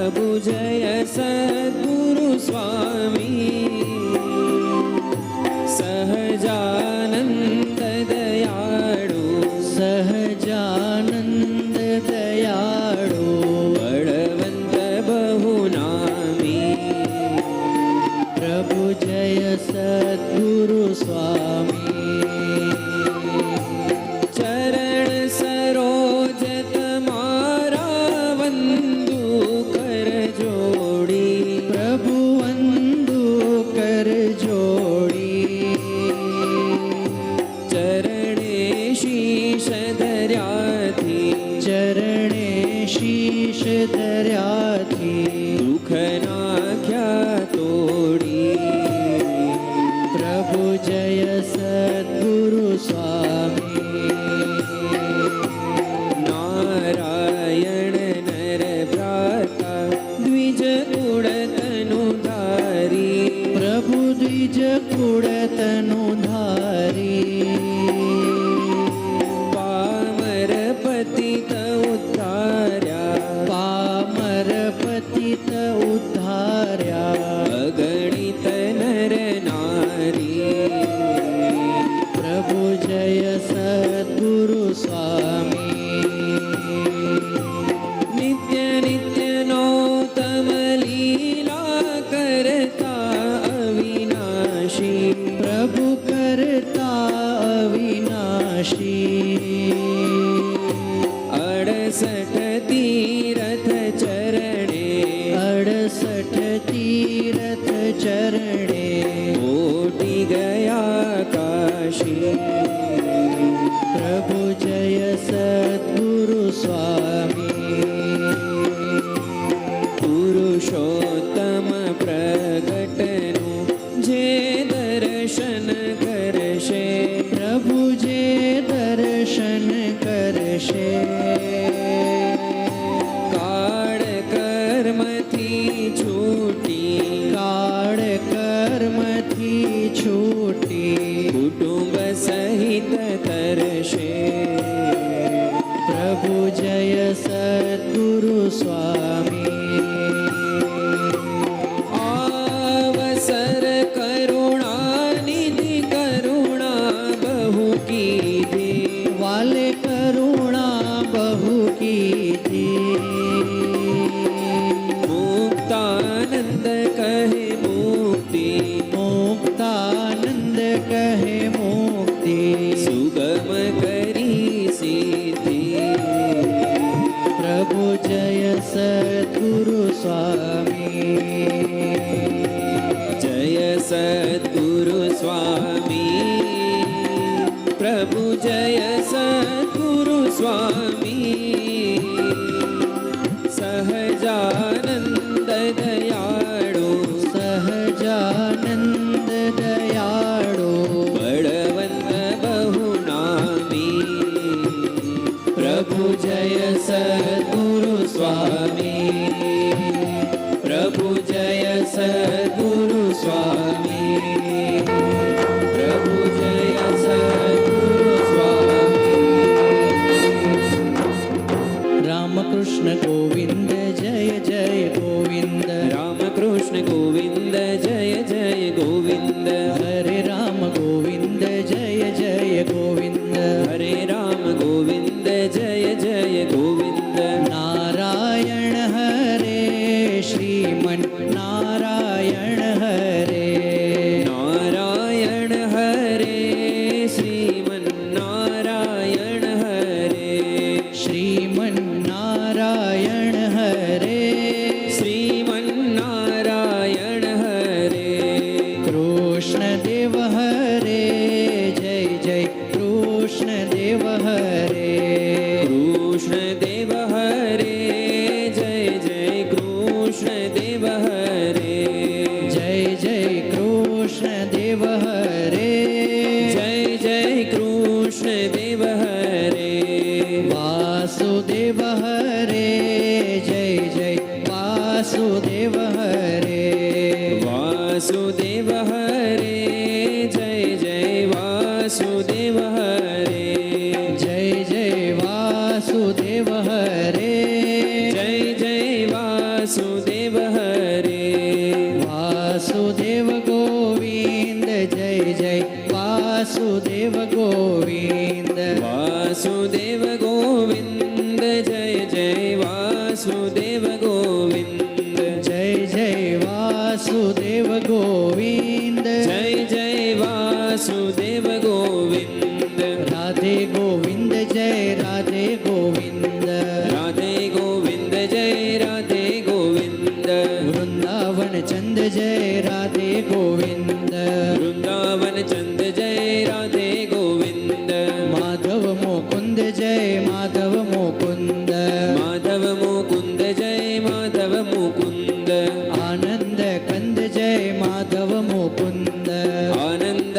प्रभु जय सद्गुरु स्वामी सहजानंद दयाळु सहजानंद दयाळु बळवंत बहुनामी प्रभु जय सद्गुरु स्वामी चरण सरोज तमारा वंदू कर जोड़ी प्रभु वंदू कर जोड़ी चरणे शीश धर्याथी चरणे शीश धर्याथी दुख नाख्या तोड़ी प्रभु जय सद्गुरु स्वामी नारायण नर भ्राता द्विज कुळ तनुधारी प्रभु द्विज कुळ तनुधारी पामर पतित उद्धार्या पामर पतित उद्धार्या अगणित नर नारी प्रभु जय सद्गुरु स्वामी नित्य नित्य नौतम लीला करता अविनाशी प्रभु करता अविनाशी 68 तीरथ चरणे 68 तीरथ चरणे ओटी गया काशी प्रभु जय सद्गुरु स्वामी पुरुषोत्तम प्रगटनु जे दर्शन करशे प्रभु जे दर्शन करशे काळ कर्मथी छूटी काळ कर्मथी छूटी कुटुंब सहित तरशे प्रभु जय सद्गुरु स्वामी आवसर करुणा निधि करुणा बहु कीधी वाले करुणा बहु कीधी मुक्तानंद कहे मुक्ति मुक्तानंद कहे मुक्ति सुगम करी सिद्धि प्रभु जय सद्गुरु स्वामी जय सद्गुरु स्वामी प्रभु जय सद्गुरु स्वामी सहजानंद दयाळु सहजानंद दयाळु बळवंत बहुनामी प्रभु जय सद्गुरु स्वामी प्रभु जय सद्गुरु स्वामी प्रभु जय सद्गुरु स्वामी रामकृष्ण गोविंद जय जय गोविंद रामकृष्ण गोविंद जय जय गोविंद हरे राम गोविंद जय जय गोविंद हरे राम गोविंद जय जय गोविंद नारायण हरे श्रीमन नारायण हरे नारायण हरे श्रीमन नारायण हरे श्रीमन नारायण हरे श्रीमन नारायण हरे कृष्ण देव हरे जय जय कृष्ण देव हरे कृष्ण देव हरे जय जय कृष्ण देव हरे जय जय कृष्ण देव हरे जय जय कृष्ण देव हरे वासुदेव हरे जय जय वासुदेव हरे वासुदेव हरे जय जय वासुदेव हरे जय जय वासुदेव हरे जय जय वासुदेव ગોવિંદ જય જય વાસુદેવ ગોવિંદ રાધે ગોવિંદ જય રાધે ગોવિંદ રાધે ગોવિંદ જય રાધે ગોવિંદ વૃંદાવન ચંદ જય રાધે ગોવિંદ વૃંદાવન ચંદ જય રાધે ગોવિંદ માધવ મુકુંદ જય માધવ મુકુંદ માધવ મુકુંદ જય માધવ મુકુંદ આનંદ કંદ જય માધવ મુકુંદ આનંદ